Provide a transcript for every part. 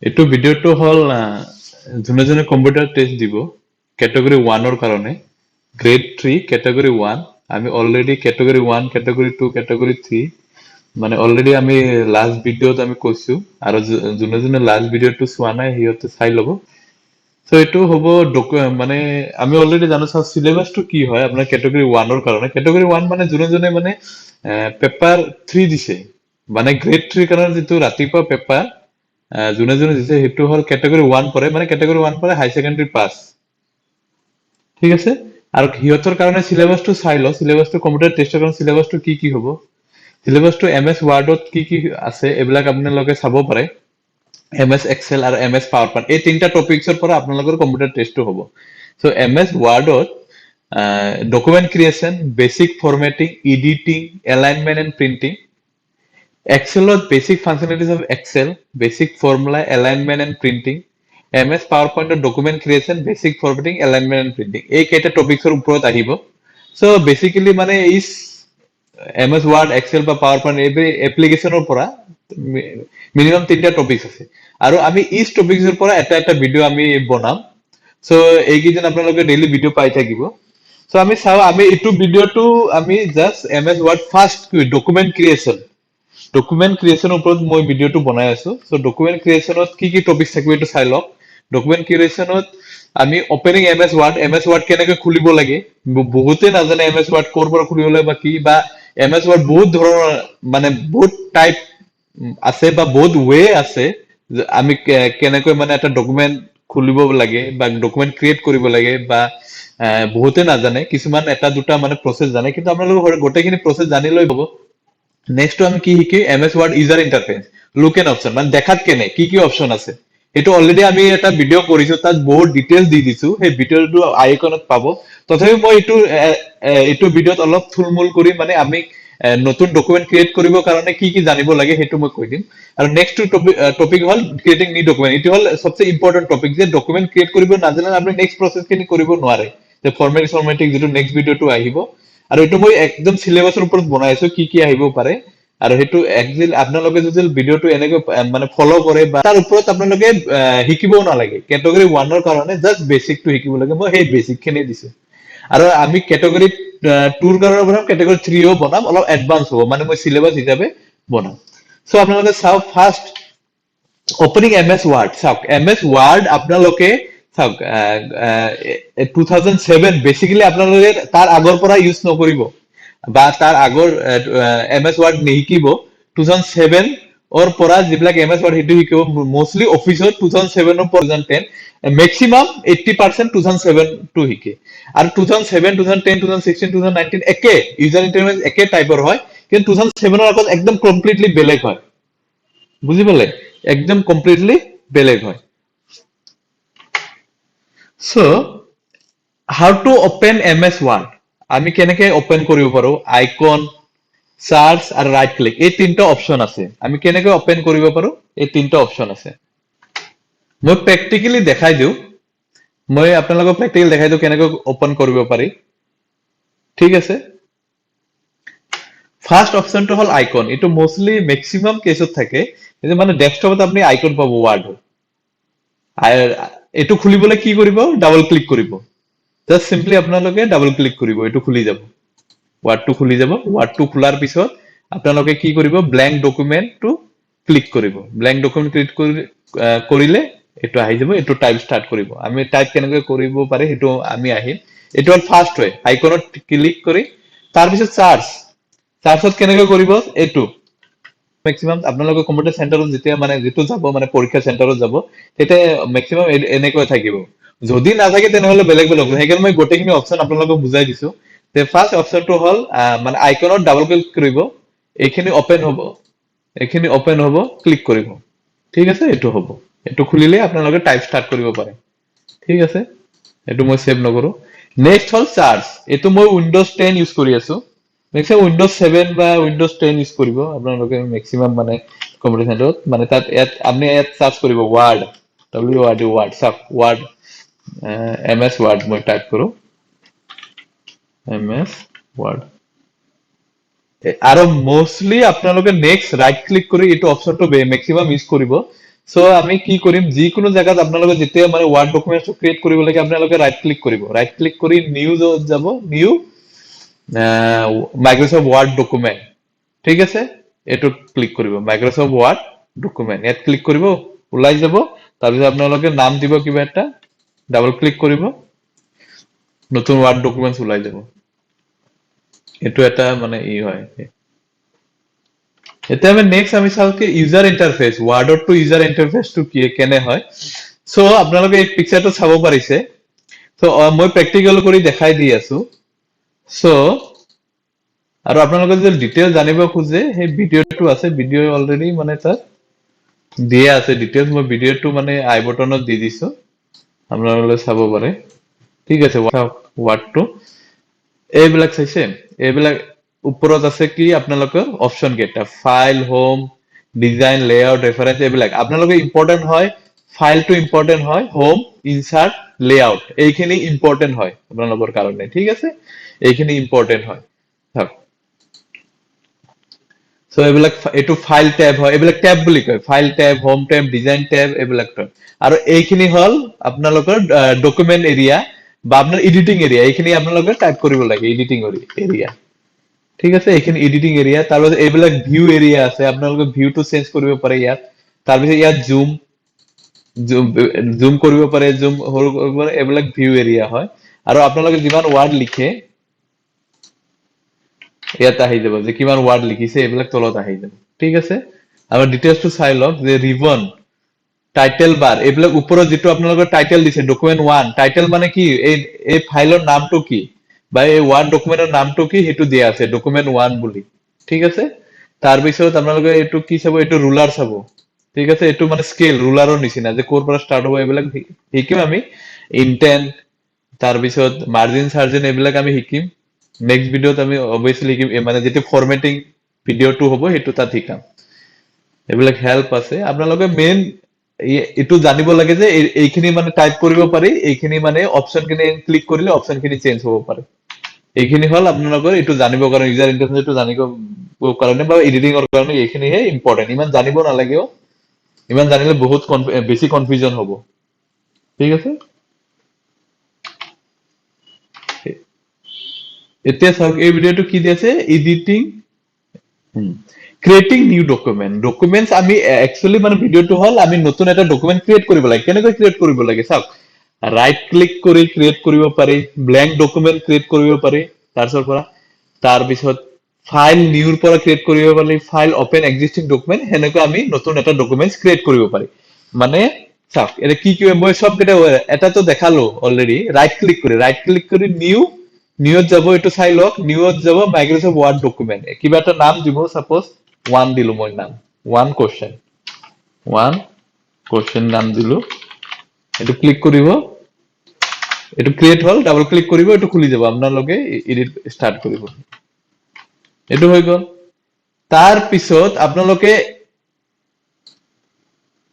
এইটো ভিডিঅ'টো হ'ল যোনে যোনে কম্পিউটাৰ টেষ্ট দিব কেটেগৰী 1 ৰ কাৰণে গ্ৰেড 3 কেটেগৰী 1 আমি অলৰেডি কেটেগৰী 1 কেটেগৰী 2 কেটেগৰী 3 মানে অলৰেডি আমি লাষ্ট ভিডিঅ'ত আমি কৈছো আৰু যোনে যোনে লাষ্ট ভিডিঅ'টো চোৱা নাই সিহঁতে চাই ল'ব সো এইটো হ'ব মানে আমি অলৰেডি জানো সিলেবাসটো কি হয় আপোনাৰ কেটেগৰী 1 ৰ কাৰণে কেটেগৰী 1 মানে যোনে যোনে মানে পেপাৰ 3 দিছে মানে গ্ৰেড 3 কাৰণে যেটো ৰাতিপুৱা পেপাৰ যোনে যোনে দিছে হেতু হল ক্যাটাগৰি 1 পৰে মানে ক্যাটাগৰি 1 পৰে হাই সেকেন্ডাৰি পাস ঠিক আছে আৰু হিয়তৰ কাৰণে সিলেবাসটো চাই ল সিলেবাসটো কম্পিউটাৰ টেষ্টৰ কাৰণে সিলেবাসটো কি হ'ব সিলেবাসটো এমএস ওয়াৰ্ডত কি আছে এবিলাক আপোনালোকে চাব পাৰে এমএস এক্সেল আৰু এমএস পাৱাৰ পইণ্ট এই তিনটা টপিকছৰ পৰা আপোনালোকৰ কম্পিউটাৰ টেষ্টটো হ'ব সো এমএস ওয়াৰ্ডত document creation basic formatting editing alignment and printing Excel's basic functionalities of Excel, basic formula, alignment and printing. MS PowerPoint document creation, basic formatting, alignment and printing. এই কেইটা টপিকছৰ ওপৰত আহিব সো বেসিক্যালি মানে is MS Word, Excel বা PowerPoint এই এপ্লিকেশনৰ পৰা minimum তিনটা topics আছে আৰু আমি ইস টপিকছৰ পৰা এটা ভিডিও আমি বনাম সো এই কিদিন আপোনালোকে ডেইলি ভিডিও পাই থাকিব সো আমি চাও আমি ইটো ভিডিওটো আমি just MS Word first document creation document ক্ৰিয়েচনৰ ওপৰত মই ভিডিওটো বনাই আছো সো ডকুমেন্ট ক্ৰিয়েচনত কি টপিক থাকিব এটো চাই লওক ডকুমেন্ট ক্ৰিয়েচনত আমি ওপেনিং এমএস ওয়াৰ্ড কেনেকৈ খুলিব লাগে বহুতে নাজানে এমএস ওয়াৰ্ড কোৰ পৰা খুলিব লাগে বা কি বা এমএস ওয়াৰ্ড বহুত ধৰণৰ মানে বহুত টাইপ আছে বা বহুত ওয়ে আছে আমি কেনেকৈ মানে এটা ডকুমেন্ট খুলিব লাগে বা ডকুমেন্ট ক্ৰিয়েট কৰিব লাগে বা বহুতে নাজানে কিছুমান এটা দুটা মানে প্ৰসেস জানে কিন্তু আপোনালোকৰ গোটেইখিনি প্ৰসেস জানিলৈ হ'ব নেক্সট আমি কি শিকি MS Word user interface look and option মানে দেখাত কেনে কি অপশন আছে এটো অলরেডি আমি এটা ভিডিও কৰিছো তাত বহুত ডিটেইলস দি দিছো সেই ভিডিওটো আইকনত পাব তথাপি মই এটো ভিডিওত অলপ থুলমূল কৰি মানে আমি নতুন ডকুমেন্ট ক্ৰিয়েট কৰিব কাৰণে কি জানিব লাগে হেতু মই কৈ দিম আৰু নেক্সট টপিক হল ক্ৰিয়েটিং নিউ ডকুমেন্ট এটো হল সবচেয়ে ইম্পৰ্টেন্ট টপিক যে ডকুমেন্ট ক্ৰিয়েট কৰিব নাজানে আপুনি নেক্সট প্ৰসেস খিনি কৰিব নোৱাৰে যে ফৰমেটিং যেটো নেক্সট ভিডিওটো আহিব আৰু এটো মই একদম সিলেবাসৰ ওপৰত বনাইছো কি আহিব পাৰে আৰু হেতু একদিন আপোনালোকে যদি ভিডিওটো এনেকৈ মানে ফলো কৰে বা তাৰ ওপৰত আপোনালোকে শিকিবও নালাগে ক্যাটাগৰি 1 ৰ কাৰণে জাস্ট বেসিক টু শিকিব লাগে মই সেই বেসিক খিনি দিছো আৰু আমি ক্যাটাগৰি 2 ৰ কাৰণে বনাম ক্যাটাগৰি 3 ও বনাম অলপ এডভান্স হ'ব মানে মই সিলেবাস হিচাপে বনাম সো আপোনালোকে চাও ফার্স্ট ওপেনিং এমএস ওয়ার্ড চাওক এমএস ওয়ার্ড আপোনালোকে চাওক 2007 বেসিক্যালি আপোনালোকে তাৰ আগৰ পৰা ইউজ নকৰিব বা তাৰ আগৰ এমএস ওয়াৰ্ড নিহিকিব 2007 or পৰা যিবিলাক এমএস ওয়ার্ড হেতু শিকিব মোস্টলি অফিসত 2007 or 2010 ম্যাক্সিমাম 80% 2007 টু শিকে আৰু 2007 2010 2016 2019 একে ইউজাৰ ইন্টাৰফেস একে টাইপৰ হয় কিন্তু 2007 ৰ আগত একদম কমপ্লিটলি বেলেগ হয় বুজি পালে একদম কমপ্লিটলি বেলেগ হয় so how to open ms word আমি কেনেকৈ ওপেন কৰিব পাৰো icon search R right click এই তিনটা অপশন আছে আমি কেনেকৈ ওপেন কৰিব পাৰো এই তিনটা অপশন আছে মই প্ৰ্যাকটিক্যালি দেখাই দিও মই আপোনালোকক প্ৰ্যাকটিক্যালি দেখাই দিও কেনেকৈ ওপেন কৰিব পাৰি ঠিক আছে ফার্স্ট অপশনটো হল আইকন এটো মোস্টলি ম্যাক্সিমাম কেসত থাকে এই মানে ডেস্কটপত আপনি আইকন পাবো ওয়ার্ড এটো খুলিবলৈ কি কৰিব ডাবল ক্লিক কৰিব জাস্ট সিম্পলি আপোনালোকে ডাবল ক্লিক কৰিব এটো খুলি যাব ওয়াৰ্ডটো খুলি যাব ওয়াৰ্ডটো খোলাৰ পিছত আপোনালোকে কি কৰিব ব্ল্যাঙ্ক ডকুমেন্টটো ক্লিক কৰিব ব্ল্যাঙ্ক ডকুমেন্ট ক্লিক কৰিলে এটো আহি যাব এটো টাইপ স্টাৰ্ট কৰিব আমি টাইপ কেনেকৈ কৰিব পাৰে হেতু আমি আহিম এটো হল ফাৰ্স্ট ওয়ে আইকনত ক্লিক কৰি তাৰ পিছত সাৰ্চত কেনেকৈ কৰিব এটো ম্যাক্সিমাম আপোনালোকে কম্পিউটাৰ সেন্টাৰত যেতিয়া মানে যেটো যাব মানে পৰীক্ষা সেন্টাৰত যাব তেতে ম্যাক্সিমাম এনেকৈ থাকিব যদি না থাকে তেনেহলে বেলেগ হেগেল মই গোটেইখিনি অপশন আপোনালোকক বুজাই দিছো তে ফার্স্ট অপশনটো হল মানে আইকনত ডাবল ক্লিক কৰিব এইখিনি ওপেন হ'ব ক্লিক কৰিব ঠিক আছে এটো হ'ব এটো খুলিলে আপোনালোকে টাইপ স্টাৰ্ট কৰিব পাৰে ঠিক আছে এটো মই সেভ নকৰো নেক্সট হল সাৰ্চ এটো মই উইন্ডোজ 10 ইউজ কৰি আছো ম্যাক্সিমাম উইন্ডোজ 7 বা উইন্ডোজ 10 ইউজ কৰিব আপোনালোকে ম্যাক্সিমাম মানে কম্পিউটাৰ সেন্টাৰত মানে তাত আপনি সাৰ্চ কৰিব word word sub word MS word মই টাইপ কৰো এমএস ওয়াৰ্ড আৰু মোস্টলি আপোনালোকে নেক্সট ৰাইট ক্লিক কৰি এটো অপশনটো ম্যাক্সিমাম ইউজ কৰিব সো আমি কি কৰিম যিকোনো জায়গাত আপোনালোকে যেতিয়া মানে ওয়াৰ্ড ডকুমেন্টস ক্ৰিয়েট কৰিব লাগে আপোনালোকে ৰাইট ক্লিক কৰিব ৰাইট ক্লিক কৰি নিউ যাব নিউ মাইক্ৰোসফট ওয়াৰ্ড ডকুমেন্ট ঠিক আছে এটো ক্লিক কৰিব মাইক্ৰোসফট ওয়াৰ্ড ডকুমেন্ট ইয়াত ক্লিক কৰিব ওলাই যাব তাৰপিছত আপোনালোকে নাম দিব কিবা এটা ডাবল ক্লিক কৰিব নতুন ওয়ার্ড ডকুমেন্টস ওলাই যাব এটো এটা মানে ই হয় এতিয়া আমি নেক্সট আমি চাও কি ইউজাৰ ইন্টাৰফেস ওয়াৰ্ডৰ টু ইউজাৰ ইন্টাৰফেসটো কি কেনে হয় সো আপোনালোকে এই পিকচাৰটো চাব পাৰিছে সো মই প্ৰেক্টিকেল কৰি দেখাই দি আছো সো আৰু আপোনালোকে যদি ডিটেইল জানিব খুজে সেই ভিডিওটো আছে ভিডিও অলৰেডি মানে তাত দিয়া আছে ডিটেইলস মই ভিডিওটো মানে আই বটনত দি দিছো আপোনালোকে চাব পাৰে ঠিক আছে ওয়াৰ্ডটো এইবিলাক চাইছে এইবিলাক ওপৰত আছে কি আপোনালোকৰ অপচন কেইটা file home design layout reference এইবিলাক আপোনালোকে ইম্পৰ্টেন্ট হয় ফাইলটো ইম্পৰ্টেন্ট হয় হোম ইনসাৰ্ট লেআউট এইখিনি ইম্পৰ্টেন্ট হয় আপোনালোকৰ কাৰণে ঠিক আছে এইখিনি ইম্পৰ্টেন্ট হয় সো এইবিলাক এটো ফাইল ট্যাব হয় এইবিলাক ট্যাব বুলি কয় file tab home tab design tab এইবিলাক আৰু এইখিনি হল আপোনালোকৰ ডকুমেন্ট এৰিয়া বা আপোনাৰ এডিটিং এৰিয়া এইখিনি আপোনালোকে টাইপ কৰিব লাগে এডিটিং এৰিয়া ঠিক আছে এইখিনি এডিটিং এৰিয়া তাৰপিছত এইবিলাক ভিউ এৰিয়া আছে আপোনালোকে ভিউটো চেঞ্জ কৰিব পাৰে ইয়াত তাৰপিছত ইয়াত জুম জুম কৰিব পাৰে জুম হল কৰিব পাৰে এইবিলাক ভিউ এৰিয়া হয় আৰু আপোনালোকে যিমান ওয়াৰ্ড লিখে ইয়াত আহি যাব যে কিমান ওয়াৰ্ড লিখিছে এইবিলাক তলত আহি যাব ঠিক আছে আমাৰ ডিটেইলসটো চাই লওক যে ৰিবন টাইটেল বাৰ এইবিলাক ওপৰত যেটো আপোনালোকৰ টাইটেল দিছে ডকুমেন্ট 1 টাইটেল মানে কি এই ফাইলৰ নামটো কি বা এই ওয়াৰ্ড ডকুমেন্টৰ নামটো কি হেতু দিয়া আছে ডকুমেন্ট 1 বুলি ঠিক আছে তাৰ পিছত আপোনালোকে এটো কি চাব এটো ৰুলাৰ চাব ঠিক আছে এটো মানে স্কেল ৰুলাৰৰ নিচিনা যে কোৰ পৰা স্টাৰ্ট হ'ব এইবিলাক শিকিম আমি ইনটেন্ট তাৰ পিছত মাৰ্জিন সাৰ্জিন এইবিলাক আমি শিকিম নেক্সট ভিডিওত আমি অবভিয়াসলি শিকিম মানে যেটো ফৰমেটিং ভিডিওটো হ'ব হেতু তাত শিকাম এইবিলাক হেল্প আছে আপোনালোকে মেইন এটো জানিব লাগে যে এইখিনি মানে টাইপ কৰিব পাৰি এইখিনি মানে অপচন খিনি ক্লিক কৰিলে অপচন খিনি চেঞ্জ হ'ব পাৰে এইখিনি হল আপোনালোকৰ এটো জানিব কাৰণে ইউজাৰ ইন্টাৰফেসটো জানিব কাৰণে বা এডিটিংৰ কাৰণে এইখিনি হে ইম্পৰ্টেন্ট ইমান জানিব নালাগেও ইমান জানিলে বহুত বেছি কনফিউজন হ'ব ঠিক আছে এতিয়া চাওক এই ভিডিওটো কি দিছে এডিটিং ক্ৰিয়েটিং নিউ ডকুমেন্টস আমি একচুয়ালি মানে ভিডিওটো হল আমি নতুন এটা ডকুমেন্ট ক্ৰিয়েট কৰিব লাগে কেনেকৈ ক্ৰিয়েট কৰিব লাগে চাওক ৰাইট ক্লিক কৰি ক্ৰিয়েট কৰিব পাৰি ব্ল্যাঙ্ক ডকুমেন্ট ক্ৰিয়েট কৰিব পাৰি তাৰ পিছত ফাইল নিউৰ পৰা ক্ৰিয়েট কৰিব পাৰি ফাইল ওপেন এক্সিস্টিং ডকুমেন্ট হেনেকৈ আমি নতুন এটা ডকুমেন্টস ক্ৰিয়েট কৰিব পাৰি মানে চাওক এটা কি কি মই সব কেটা এটাতো দেখালো অলৰেডি ৰাইট ক্লিক কৰি নিউত যাব এটো চাই লওক নিউত যাব মাইক্রোসফট ওয়ার্ড ডকুমেন্ট কিবা এটা নাম দিব সাপোজ 1 দিলো মই নাম 1 কোশ্চেন নাম দিলো এটো ক্লিক কৰিব এটো ক্ৰিয়েট হল ডাবল ক্লিক কৰিব এটো খুলি যাব আপোনালোকে এডিট স্টাৰ্ট কৰিব এটো হৈ গল তাৰ পিছত আপোনালোকে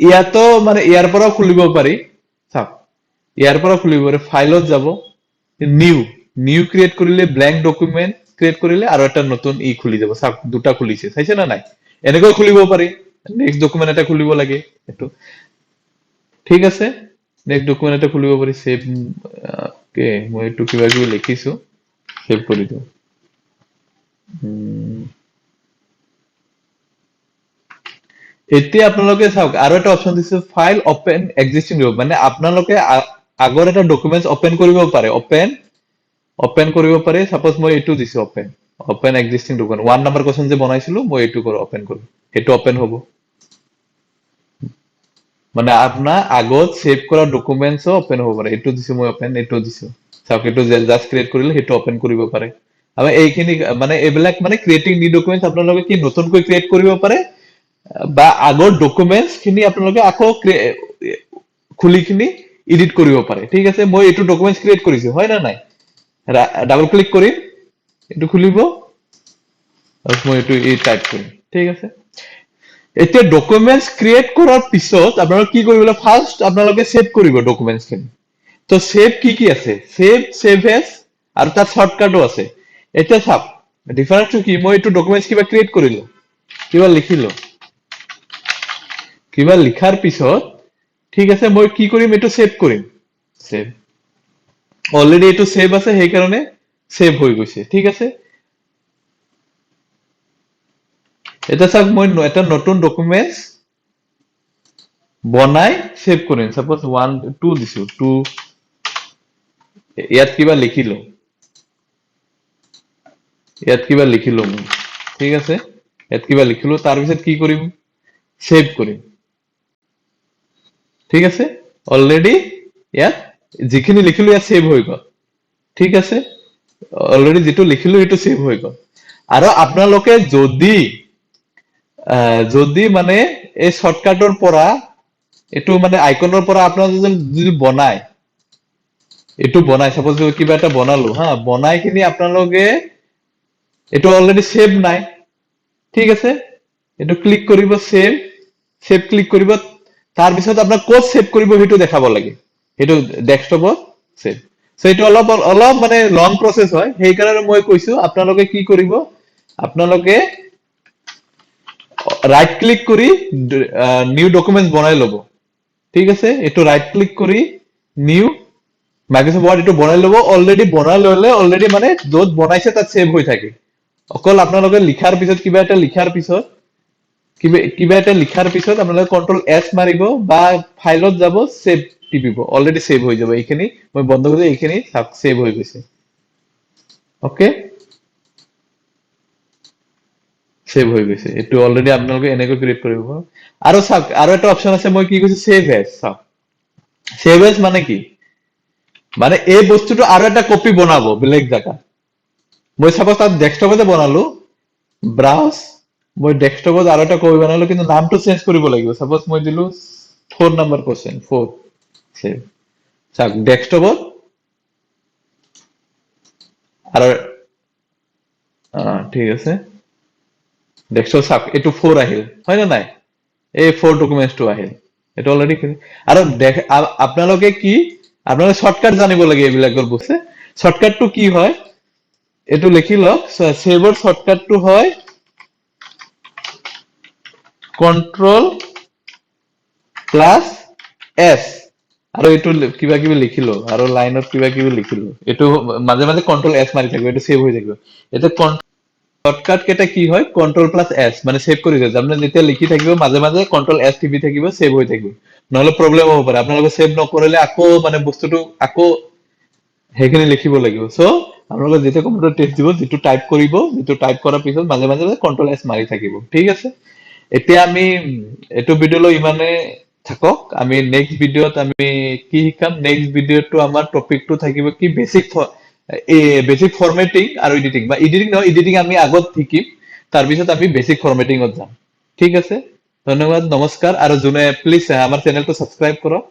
ইয়াতো মানে ইয়াৰ পৰা খুলিব পাৰি চাওক ইয়াৰ পৰা খুলিব পাৰি ফাইলত যাব নিউ ক্ৰিয়েট কৰিলে ব্ল্যাঙ্ক ডকুমেন্ট ক্ৰিয়েট কৰিলে আৰু এটা নতুন খুলি যাব চাওক দুটা খুলিছে চাইছে না নাই এনেকৈ খুলিব পাৰি নেক্সট ডকুমেন্ট এটা খুলিব লাগে এটো ঠিক আছে নেক্সট ডকুমেন্ট এটা খুলিব পাৰি সেভ কে মই এটো কিবা কিবি লিখিছো সেভ কৰি দিও এতিয়া আপোনালোকে চাওক আৰু এটা অপচন দিছে ফাইল ওপেন এক্সিস্টিং মানে আপোনালোকে আগৰ এটা ডকুমেন্টস ওপেন কৰিব পাৰে ওপেন কৰিব পাৰে সাপোজ মই এটো দিছো open existing document 1 number question যে বনাইছিলো মই এটো ওপেন কৰো হেতু ওপেন হ'ব মানে আপোনাৰ আগত সেভ কৰা ডকুমেন্টস ওপেন হ'ব পাৰে এটো দিছো মই ওপেন এটো দিছো চাওক এটো জাস্ট ক্ৰিয়েট কৰিলে হেতু ওপেন কৰিব পাৰে আৰু এইখিনি মানে এইবিলাক মানে ক্ৰিয়েটিং নিউ ডকুমেন্টস আপোনালোকে কি নতুনকৈ ক্ৰিয়েট কৰিব পাৰে বা আগৰ ডকুমেন্টস খিনি আপোনালোকে আকৌ খুলি কিনি এডিট কৰিব পাৰে ঠিক আছে মই এটো ডকুমেন্টস ক্ৰিয়েট কৰিছো হয় না নাই ডাবল ক্লিক কৰিম এটো খুলিব আৰু মই এটো টাইপ কৰিম ঠিক আছে এতিয়া ডকুমেন্টস ক্ৰিয়েট কৰাৰ পিছত আপোনালোকে কি কৰিব লাগে ফাৰ্স্ট আপোনালোকে সেভ কৰিব ডকুমেন্টস খিনি তো সেভ কি আছে সেভ এজ আৰু তাৰ শৰ্টকাটও আছে এতিয়া চাওক ডিফাৰেন্সটো কি মই এটো ডকুমেন্টস কিবা ক্ৰিয়েট কৰিলো কিবা লিখিলো কিবা লিখাৰ পিছত ঠিক আছে মই কি কৰিম এইটো সেভ কৰিম সেভ অলৰেডি এইটো সেভ আছে সেই কাৰণে সেভ হৈ গৈছে ঠিক আছে এটা চাওক মই এটা নতুন ডকুমেন্টস বনাই সেভ কৰিম সাপোজ 1 2 দিছো 2 ইয়াত কিবা লিখিলো মই ঠিক আছে ইয়াত কিবা লিখিলো তাৰ পিছত কি কৰিম সেভ কৰিম ঠিক আছে অলৰেডি ইয়াত যিখিনি লিখিলো ইয়াত সেভ হৈ গল ঠিক আছে অলৰেডি যেটো লিখিলো এটো সেভ হৈ গল আৰু আপোনালোকে যদি মানে এই শৰ্টকাটৰ পৰা এটো মানে আইকনৰ পৰা আপোনালোকে যদি বনায় এটো বনাই সাপোজ কিবা এটা বনালো হা বনাই কিনি আপোনালোকে এটো অলৰেডি সেভ নাই ঠিক আছে এটো ক্লিক কৰিব সেভ ক্লিক কৰিব তাৰ পিছত আপোনাৰ কোড সেভ কৰিব হেতু দেখাব লাগে হেতু ডেস্কটপত সেভ সো এটো অলপ মানে লং প্ৰসেস হয় সেই কাৰণে মই কৈছো আপোনালোকে কি কৰিব আপোনালোকে ৰাইট ক্লিক কৰি নিউ ডকুমেন্টস বনাই লব ঠিক আছে এটো ৰাইট ক্লিক কৰি নিউ মাইক্ৰোসফট ওয়াৰ্ড এটো বনাই লব অলৰেডি বনাই ললে অলৰেডি মানে যত বনাইছে তাত সেভ হৈ থাকে অকল আপোনালোকে লিখাৰ পিছত কিবা এটা লিখাৰ পিছত আপোনালোকে কন্ট্ৰোল এস মাৰিব বা ফাইলত যাব সেভ টিপিব অলৰেডি সেভ হৈ যাব এইখিনি মই বন্ধ কৰি এইখিনি সেভ হৈ গৈছে ওকে সেভ হৈ গৈছে এটো অলৰেডি আপোনালোকে এনেকৈ ক্ৰিয়েট কৰিব আৰু চাওক আৰু এটা অপচন আছে মই কি কৈছো সেভ এজ চাওক সেভ এজ মানে কি মানে এই বস্তুটো আৰু এটা কপি বনাব বেলেগ জায়গা মই সাপোজ তাত ডেস্কটপতে বনালো ব্রাউজ মই ডেস্কটপত আৰু এটা কপি বনালো কিন্তু নামটো চেঞ্জ কৰিব লাগিব সাপোজ মই দিলো 4 নাম্বাৰ কোশ্চেন 4 সেভ চাওক ডেস্কটপত আৰু ঠিক আছে ডেস্কটপ চাওক এটো 4 আহিল হয় না নাই এই 4 ডকুমেন্টসটো আহিল এটো অলরেডি আৰু আপোনালোকে কি আপোনালোকে শৰ্টকাট জানিব লাগে এইবিলাকৰ বস্তু শৰ্টকাটটো কি হয় এটো লিখি লওক সেভৰ শৰ্টকাটটো হয় কন্ট্ৰোল প্লাস এস আৰু এটো কিবা কিবি লিখিলো আৰু লাইনত কিবা কিবি লিখিলো এটো মাঝে মাঝে কন্ট্ৰোল এস মাৰি থাকিব এটো সেভ হৈ থাকিব এটো শৰ্টকাট কেটা কি হয় কন্ট্ৰোল প্লাস এস মানে সেভ কৰি যায় আপুনি যেতিয়া লিখি থাকিব মাঝে মাঝে কন্ট্ৰোল এস টিপি থাকিব সেভ হৈ থাকিব নহলে প্ৰবলেম হ'ব পাৰে আপোনালোকে সেভ নকৰিলে আকৌ মানে বস্তুটো আকৌ হেখিনি লিখিব লাগিব সো আপোনালোকে যেতিয়া কম্পিউটাৰ টেষ্ট দিব যেটো টাইপ কৰিব যেটো টাইপ কৰাৰ পিছত মাঝে মাঝে কন্ট্ৰোল এস মাৰি থাকিব ঠিক আছে এতিয়া আমি এটো ভিডিওলৈ ইমানে থাকক আমি নেক্সট ভিডিওত আমি কি শিকাম নেক্সট ভিডিওটো আমাৰ টপিকটো থাকিব কি বেসিক ফৰম্যাটিং আৰু এডিটিং বা এডিটিং নহয় এডিটিং আমি আগত শিকিম তাৰ পিছত আমি বেসিক ফৰম্যাটিংত যাম ঠিক আছে ধন্যবাদ নমস্কাৰ আৰু জুনে প্লিজ আমাৰ চেনেলটো সাবস্ক্ৰাইব কৰক